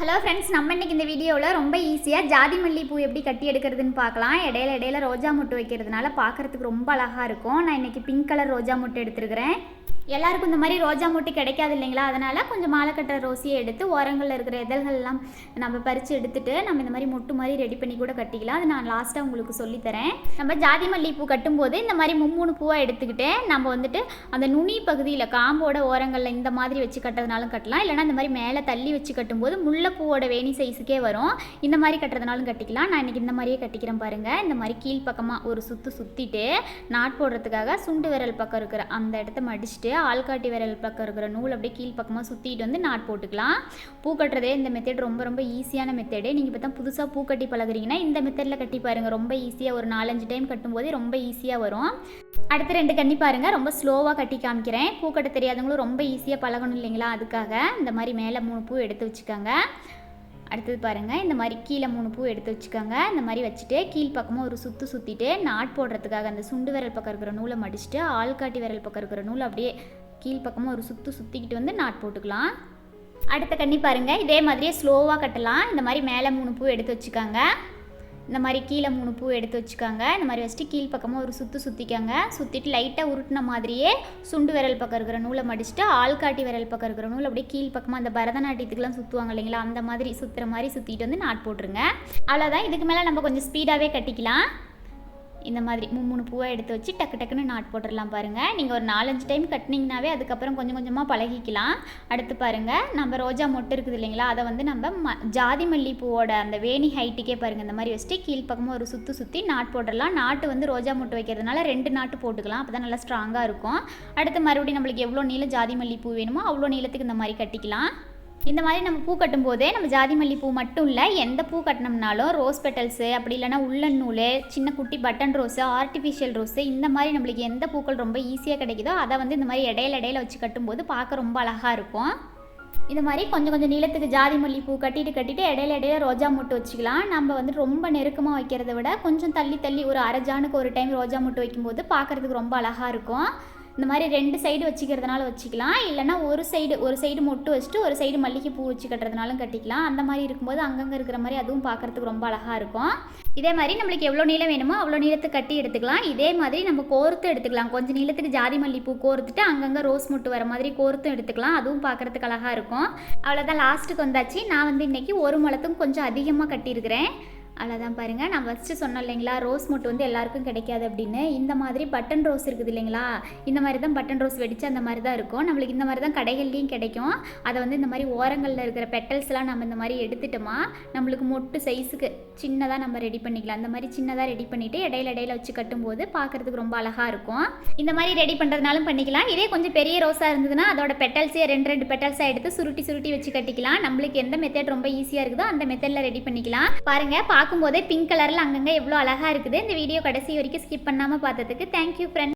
Hello friends, நம்ம இன்றைக்கி இந்த வீடியோவில் ரொம்ப ஈஸியாக ஜாதி மல்லி பூ எப்படி கட்டி எடுக்கிறதுன்னு பார்க்கலாம். இடையில ரோஜா மொட்டு வைக்கிறதுனால பார்க்குறதுக்கு ரொம்ப அழகாக இருக்கும். நான் இன்றைக்கி பிங்க் கலர் ரோஜா மொட்டு எடுத்துருக்கிறேன். எல்லாருக்கும் இந்த மாதிரி ரோஜா மொட்டு கிடைக்காது இல்லைங்களா, அதனால் கொஞ்சம் மாலை கட்டுற ரோசியை எடுத்து ஓரங்களில் இருக்கிற இதழ்கள்லாம் நம்ம பறித்து எடுத்துகிட்டு நம்ம இந்த மாதிரி மொட்டு மாதிரி ரெடி பண்ணி கூட கட்டிக்கலாம். அது நான் லாஸ்ட்டாக உங்களுக்கு சொல்லித்தரேன். நம்ம ஜாதி மல்லி பூ கட்டும்போது இந்த மாதிரி 3 பூவாக எடுத்துக்கிட்டு நம்ம வந்துட்டு அந்த நுனி பகுதியில் காம்போட ஓரங்களில் இந்த மாதிரி வச்சு கட்டுறதுனாலும் கட்டலாம். இல்லைனா இந்த மாதிரி மேலே தள்ளி வச்சு கட்டும்போது முல்லைப்பூவோட வேணி சைஸுக்கே வரும். இந்த மாதிரி கட்டுறதுனாலும் கட்டிக்கலாம். நான் இன்றைக்கி இந்த மாதிரியே கட்டிக்கிறேன் பாருங்கள். இந்த மாதிரி கீழ்ப்பக்கமாக ஒரு சுற்றிட்டு நாட் போடுறதுக்காக சுண்டு விரல் பக்கம் இருக்கிற அந்த இடத்த மடிச்சுட்டு ஆள்காட்டி விரல் பக்கம் இருக்கிற நூல் அப்படியே கீழ்ப்பக்கமாக சுற்றிட்டு வந்து நாட் போட்டுக்கலாம். பூ கட்டுறதே இந்த மெத்தட் ரொம்ப ஈஸியான மெத்தடு. நீங்கள் இப்போ தான் புதுசாக பூ கட்டி பழகுறீங்கன்னா இந்த மெத்தடில் கட்டி பாருங்கள். ரொம்ப ஈஸியாக ஒரு 4-5 டைம் கட்டும்போதே ரொம்ப ஈஸியாக வரும். அடுத்து 2 கண்ணி பாருங்கள். ரொம்ப ஸ்லோவாக கட்டி காமிக்கிறேன். பூ கட்ட தெரியாதவங்களும் ரொம்ப ஈஸியாக பழகணும் இல்லைங்களா, அதுக்காக இந்த மாதிரி மேலே 3 பூ எடுத்து வச்சுக்கோங்க. அடுத்தது பாருங்கள், இந்த மாதிரி கீழே 3 பூ எடுத்து வச்சுக்கோங்க. இந்த மாதிரி வச்சுட்டு கீழ்ப்பக்கமாக ஒரு சுற்றிட்டு நாட் போடுறதுக்காக அந்த சுண்டு விரல் பக்கம் இருக்கிற நூலை மடிச்சுட்டு ஆள்காட்டி விரல் பக்கம் இருக்கிற நூல் அப்படியே கீழ்ப்பக்கமாக ஒரு சுற்றிக்கிட்டு வந்து நாட் போட்டுக்கலாம். அடுத்த கண்ணி பாருங்கள், இதே மாதிரியே ஸ்லோவாக கட்டலாம். இந்த மாதிரி மேலே 3 பூ எடுத்து வச்சுக்கோங்க. இந்த மாதிரி கீழே 3 பூ எடுத்து வச்சுக்கோங்க. இந்த மாதிரி வச்சுட்டு கீழ்ப்பக்கமாக ஒரு சுற்றிக்கோங்க. சுற்றிட்டு லைட்டாக உருட்டின மாதிரியே சுண்டு விரல் பக்கம் இருக்கிற நூலை மடிச்சுட்டு ஆள்காட்டி விரல் பக்கம் இருக்கிற நூல் அப்படியே கீழ்ப்பக்கமாக அந்த பரதநாட்டியத்துக்குலாம் சுற்றுவாங்க இல்லைங்களா, அந்த மாதிரி சுற்றுற மாதிரி சுற்றிட்டு வந்து நாட் போட்டுருங்க. அவ்வளோதான். இதுக்கு மேலே நம்ம கொஞ்சம் ஸ்பீடாகவே கட்டிக்கலாம். இந்த மாதிரி 3 பூவாக எடுத்து வச்சு டக்குன்னு நாட் போட்டுடலாம் பாருங்கள். நீங்கள் ஒரு 4-5 டைம் கட்டினீங்கனாவே அதுக்கப்புறம் கொஞ்சமாக பழகிக்கலாம். அடுத்து பாருங்கள், நம்ம ரோஜா மொட்டு இருக்குது இல்லைங்களா, அதை வந்து நம்ம ஜாதி மல்லி பூவோட அந்த வேணி ஹைட்டுக்கே பாருங்கள் இந்த மாதிரி வச்சுட்டு கீழ்ப்பக்கமாக ஒரு சுற்றி நாட் போட்டுடலாம். நாட்டு வந்து ரோஜா மொட்டு வைக்கிறதுனால 2 நாட்டு போட்டுக்கலாம். அப்போ தான் நல்லா ஸ்ட்ராங்காக இருக்கும். அடுத்து மறுபடியும் நம்மளுக்கு எவ்வளோ நீளம் ஜாதி மல்லி பூ வேணுமோ அவ்வளோ நீளத்துக்கு இந்த மாதிரி கட்டிக்கலாம். இந்த மாதிரி நம்ம பூ கட்டும் போதே நம்ம ஜாதி மல்லி பூ மட்டும் இல்லை, எந்த பூ கட்டினோம்னாலும் ரோஸ் பெட்டல்ஸு அப்படி இல்லைனா உள்ளன் நூல், சின்ன குட்டி பட்டன் ரோஸு, ஆர்டிஃபிஷியல் ரோஸு, இந்த மாதிரி நம்மளுக்கு எந்த பூக்கள் ரொம்ப ஈஸியாக கிடைக்குதோ அதை வந்து இந்த மாதிரி இடையில வச்சு கட்டும்போது பார்க்க ரொம்ப அழகாக இருக்கும். இந்த மாதிரி கொஞ்சம் நீளத்துக்கு ஜாதி மல்லி பூ கட்டிட்டு இடையில ரோஜா மொட்டு வச்சுக்கலாம். நம்ம வந்து ரொம்ப நெருக்கமாக வைக்கிறத விட கொஞ்சம் தள்ளி ஒரு அரை ஜானுக்கு ஒரு டைம் ரோஜா மொட்டு வைக்கும்போது பார்க்குறதுக்கு ரொம்ப அழகாக இருக்கும். இந்த மாதிரி 2 சைடு வச்சுக்கிறதுனால வச்சுக்கலாம். இல்லைனா ஒரு சைடு மொட்டு வச்சுட்டு ஒரு சைடு மல்லிகை பூ வச்சு கட்டுறதுனாலும் கட்டிக்கலாம். அந்த மாதிரி இருக்கும்போது அங்கங்கே இருக்கிற மாதிரி அதுவும் பார்க்குறதுக்கு ரொம்ப அழகாக இருக்கும். இதே மாதிரி நம்மளுக்கு எவ்வளோ நீளம் வேணுமோ அவ்வளோ நீளத்துக்கு கட்டி எடுத்துக்கலாம். இதே மாதிரி நம்ம கோர்த்து எடுத்துக்கலாம். கொஞ்சம் நீளத்துக்கு ஜாதி மல்லி பூ கோர்த்துட்டு அங்கங்கே ரோஸ் மொட்டு வர மாதிரி கோர்த்தும் எடுத்துக்கலாம். அதுவும் பார்க்குறதுக்கு அழகாக இருக்கும். அவ்வளோதான், லாஸ்ட்டுக்கு வந்தாச்சு. நான் வந்து இன்றைக்கி 1 முழத்துக்கும் கொஞ்சம் அதிகமாக கட்டியிருக்கிறேன். அவ்வளோதான் பாருங்கள். நான் ஃபஸ்ட்டு சொன்னேன் இல்லைங்களா, ரோஸ் மொட்டு வந்து எல்லாருக்கும் கிடைக்காது அப்படின்னு. இந்த மாதிரி பட்டன் ரோஸ் இருக்குது இல்லைங்களா, இந்த மாதிரி தான் பட்டன் ரோஸ் வெடித்து அந்த மாதிரி தான் இருக்கும். நம்மளுக்கு இந்த மாதிரி தான் கடைகள்லேயும் கிடைக்கும். அதை வந்து இந்த மாதிரி ஓரங்களில் இருக்கிற பெட்டல்ஸ்லாம் நம்ம இந்த மாதிரி எடுத்துட்டோமா நம்மளுக்கு மொட்டு சைஸுக்கு சின்னதாக நம்ம ரெடி பண்ணிக்கலாம். அந்த மாதிரி சின்னதாக ரெடி பண்ணிவிட்டு இடையில வச்சு கட்டும்போது பார்க்குறதுக்கு ரொம்ப அழகாக இருக்கும். இந்த மாதிரி ரெடி பண்ணுறதுனாலும் பண்ணிக்கலாம். இதே கொஞ்சம் பெரிய ரோஸாக இருந்ததுன்னா அதோட பெட்டல்ஸே 2 பெட்டல்ஸாக எடுத்து சுருட்டி வச்சு கட்டிக்கலாம். நம்மளுக்கு எந்த மெத்தட் ரொம்ப ஈஸியாக இருக்குதோ அந்த மெத்தடில் ரெடி பண்ணிக்கலாம். பாருங்கள், பார்க்கும்போதே பிங்க் கலரில் அங்கங்கே எவ்வளோ அழகாக இருக்குது. இந்த வீடியோ கடைசி வரைக்கும் ஸ்கிப் பண்ணாமல் பார்த்ததுக்கு தேங்க்யூ ஃப்ரெண்ட்ஸ்.